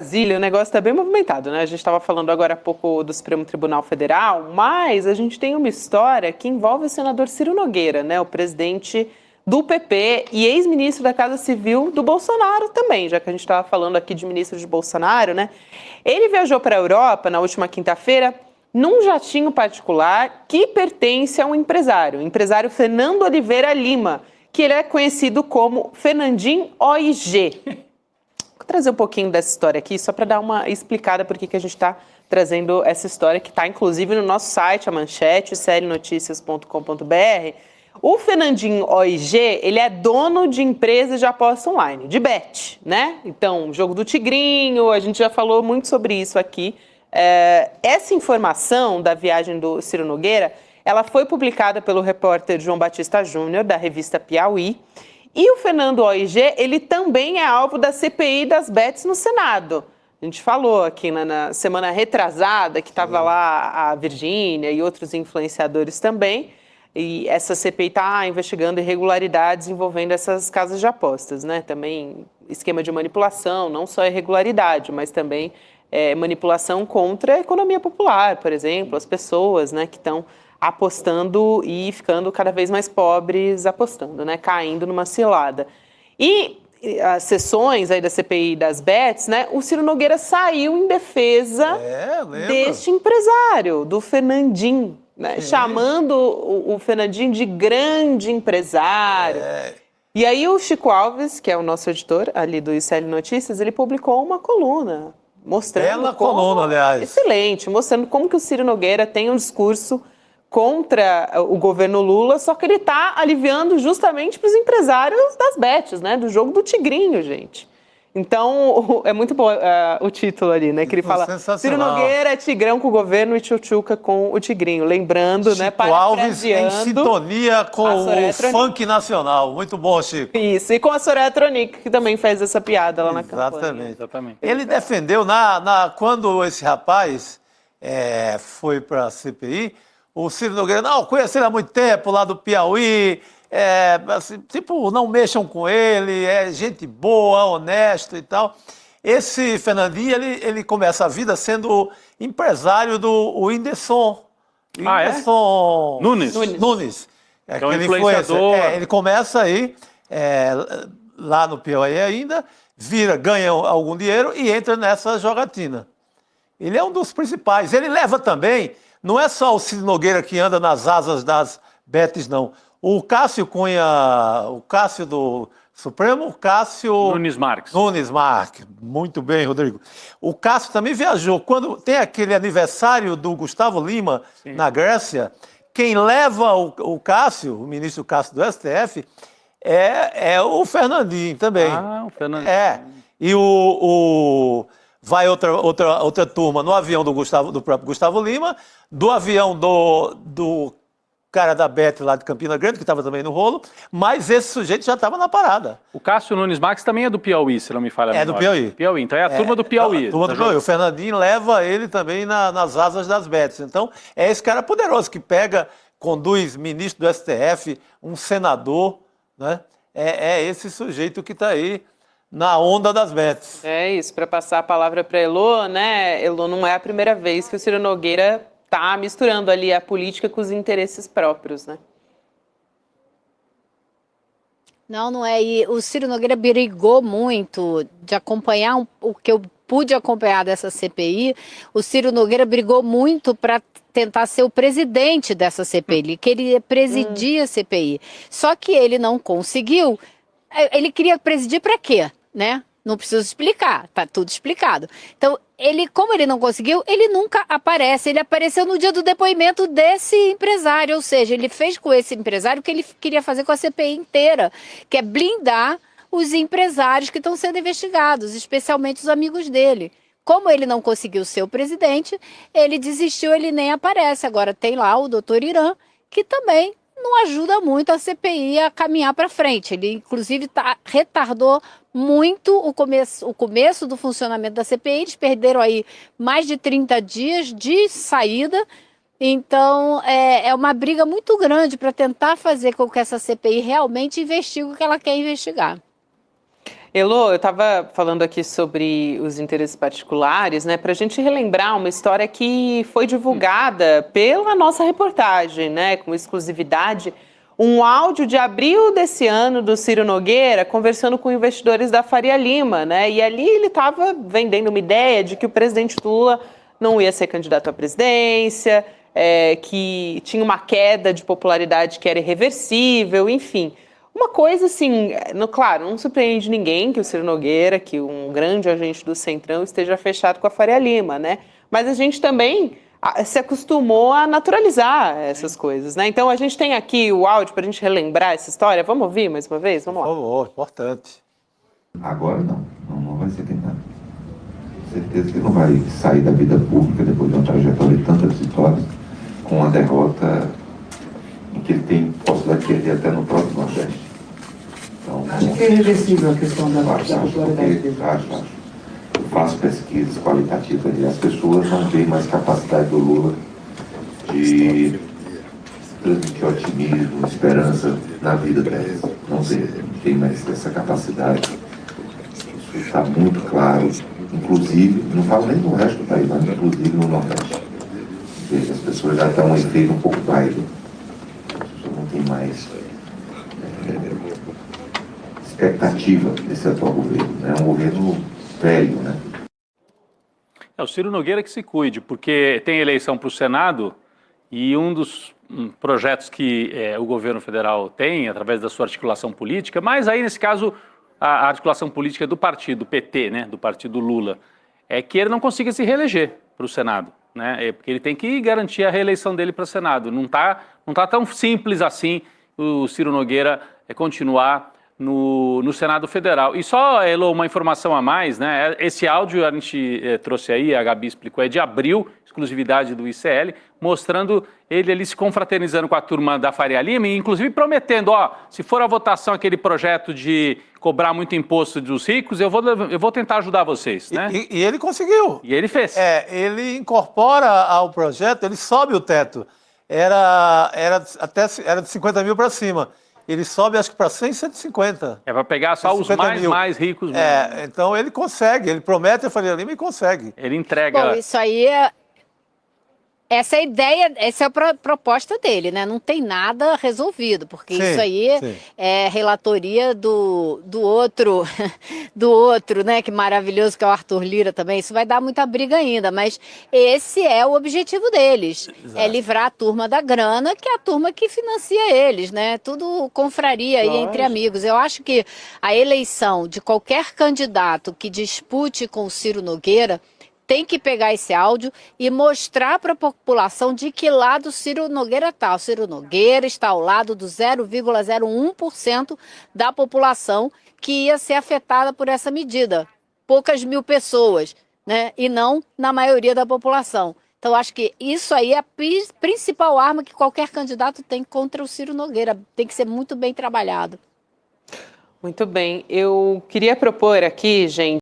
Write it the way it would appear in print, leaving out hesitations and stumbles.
Brasília, o negócio está bem movimentado, né? A gente estava falando agora há pouco do Supremo Tribunal Federal, mas a gente tem uma história que envolve o senador Ciro Nogueira, né? O presidente do PP e ex-ministro da Casa Civil do Bolsonaro também, já que a gente estava falando aqui de ministro de Bolsonaro, né? Ele viajou para a Europa na última quinta-feira num jatinho particular que pertence a um empresário, o empresário Fernando Oliveira Lima, que ele é conhecido como Fernandinho OIG. Vou trazer um pouquinho dessa história aqui, só para dar uma explicada por que a gente está trazendo essa história, que está inclusive no nosso site, a manchete, clnoticias.com.br. O Fernandinho OIG, ele é dono de empresas de aposta online, de bet, né? Então, jogo do Tigrinho, a gente já falou muito sobre isso aqui. Essa informação da viagem do Ciro Nogueira, ela foi publicada pelo repórter João Batista Júnior, da revista Piauí. E o Fernando OIG, ele também é alvo da CPI das bets no Senado. A gente falou aqui na semana retrasada que estava lá a Virgínia e outros influenciadores também. E essa CPI está investigando irregularidades envolvendo essas casas de apostas, né? Também esquema de manipulação, não só irregularidade, mas também manipulação contra a economia popular, por exemplo, as pessoas, né, que estão apostando e ficando cada vez mais pobres apostando, né, caindo numa cilada. E as sessões aí da CPI das bets, né, o Ciro Nogueira saiu em defesa deste empresário, do Fernandinho, né, chamando o Fernandinho de grande empresário. E aí o Chico Alves, que é o nosso editor ali do ICL Notícias, ele publicou uma coluna mostrando Bela coluna, aliás. Excelente, mostrando como que o Ciro Nogueira tem um discurso contra o governo Lula, só que ele está aliviando justamente para os empresários das bets, né? Do jogo do Tigrinho, gente. Então, é muito bom o título ali, né? Que ele fala, Ciro Nogueira é tigrão com o governo e tchutchuca com o Tigrinho. Lembrando, Chico né? Chico Alves em sintonia com o funk nacional. Muito bom, Chico. Isso, e com a Soraya Tronic, que também fez essa piada lá na campanha. Exatamente. Ele defendeu, quando esse rapaz foi para a CPI, o Ciro Nogueira, não, conheci ele há muito tempo, lá do Piauí, assim, tipo, não mexam com ele, é gente boa, honesto e tal. Esse Fernandinho, ele começa a vida sendo empresário do Whindersson. Whindersson Nunes. É um influenciador. Ele começa aí, lá no Piauí ainda, ganha algum dinheiro e entra nessa jogatina. Ele é um dos principais. Ele leva também, não é só o Ciro Nogueira que anda nas asas das betes, não. O Cássio Cunha, o Cássio do Supremo, o Cássio... Nunes Marques. Muito bem, Rodrigo. O Cássio também viajou. Quando tem aquele aniversário do Gustavo Lima, sim, na Grécia, quem leva o Cássio, o ministro Cássio do STF, é o Fernandinho também. O Fernandinho. E vai outra turma no avião do próprio Gustavo Lima, do avião do cara da Bet lá de Campina Grande, que estava também no rolo, mas esse sujeito já estava na parada. O Cássio Nunes Marques também é do Piauí, se não me falha a memória. É do Piauí. Piauí, então é a turma do Piauí. A turma do Piauí. O Fernandinho leva ele também nas asas das bets. Então, é esse cara poderoso que conduz ministro do STF, um senador, né? É esse sujeito que está aí na onda das bets. É isso, para passar a palavra para Elô, né? Elô, não é a primeira vez que o Ciro Nogueira está misturando ali a política com os interesses próprios, né? Não é. E o Ciro Nogueira brigou muito de acompanhar o que eu pude acompanhar dessa CPI. O Ciro Nogueira brigou muito para tentar ser o presidente dessa CPI. Ele queria presidir a CPI. Só que ele não conseguiu. Ele queria presidir para quê, né? Não preciso explicar, tá tudo explicado. Então, como ele não conseguiu, ele nunca aparece. Ele apareceu no dia do depoimento desse empresário, ou seja, ele fez com esse empresário o que ele queria fazer com a CPI inteira, que é blindar os empresários que estão sendo investigados, especialmente os amigos dele. Como ele não conseguiu ser o presidente, ele desistiu, ele nem aparece. Agora tem lá o doutor Irã, que também não ajuda muito a CPI a caminhar para frente. Ele, inclusive, retardou muito o começo do funcionamento da CPI. Eles perderam aí mais de 30 dias de saída. Então, é uma briga muito grande para tentar fazer com que essa CPI realmente investigue o que ela quer investigar. Elô, eu estava falando aqui sobre os interesses particulares, né, para a gente relembrar uma história que foi divulgada pela nossa reportagem, né, com exclusividade, um áudio de abril desse ano do Ciro Nogueira conversando com investidores da Faria Lima, né, e ali ele estava vendendo uma ideia de que o presidente Lula não ia ser candidato à presidência, que tinha uma queda de popularidade que era irreversível, enfim. Uma coisa assim, claro, não surpreende ninguém que o Ciro Nogueira, que um grande agente do Centrão, esteja fechado com a Faria Lima, né? Mas a gente também se acostumou a naturalizar essas coisas, né? Então a gente tem aqui o áudio para a gente relembrar essa história. Vamos ouvir mais uma vez? Vamos lá. Por favor, importante. Agora não vai ser tentado. Certeza que não vai sair da vida pública depois de uma trajetória de tantas vitórias com uma derrota em que ele tem possibilidade de perder até no próprio Nordeste. Então, acho que é irreversível a questão da popularidade dele. Acho. Eu faço pesquisas qualitativas e as pessoas não veem mais capacidade do Lula de transmitir otimismo, esperança na vida delas. Não tem mais essa capacidade. Isso está muito claro, inclusive, não falo nem no resto do país, mas inclusive no Nordeste. Veja, as pessoas já estão um efeito um pouco baile. Não tem mais expectativa desse atual governo, né? É um governo velho, né? É o Ciro Nogueira que se cuide, porque tem eleição para o Senado e um dos projetos que o governo federal tem, através da sua articulação política, mas aí nesse caso a articulação política do partido, do PT, né, do partido Lula, é que ele não consiga se reeleger para o Senado, né? Porque ele tem que garantir a reeleição dele para o Senado. Não tá tão simples assim o Ciro Nogueira continuar no Senado Federal. E só, Elô, uma informação a mais, né? Esse áudio a gente trouxe aí, a Gabi explicou, é de abril, exclusividade do ICL, mostrando ele ali se confraternizando com a turma da Faria Lima e inclusive prometendo, se for a votação aquele projeto de cobrar muito imposto dos ricos, eu vou tentar ajudar vocês, né? E ele conseguiu. E ele fez. Ele incorpora ao projeto, ele sobe o teto. Era de 50 mil para cima. Ele sobe, acho que para 100, 150. É para pegar só os mais ricos mesmo. Então ele consegue, ele promete a Faria Lima e consegue. Ele entrega... Bom, isso aí essa é a ideia, essa é a proposta dele, né? Não tem nada resolvido, porque isso aí é relatoria do outro, né? Que maravilhoso, que é o Arthur Lira também. Isso vai dar muita briga ainda, mas esse é o objetivo deles. Exato. É livrar a turma da grana, que é a turma que financia eles, né? Tudo confraria aí entre amigos. Eu acho que a eleição de qualquer candidato que dispute com o Ciro Nogueira tem que pegar esse áudio e mostrar para a população de que lado o Ciro Nogueira está. O Ciro Nogueira está ao lado do 0,01% da população que ia ser afetada por essa medida. Poucas mil pessoas, né? E não na maioria da população. Então, acho que isso aí é a principal arma que qualquer candidato tem contra o Ciro Nogueira. Tem que ser muito bem trabalhado. Muito bem. Eu queria propor aqui, gente,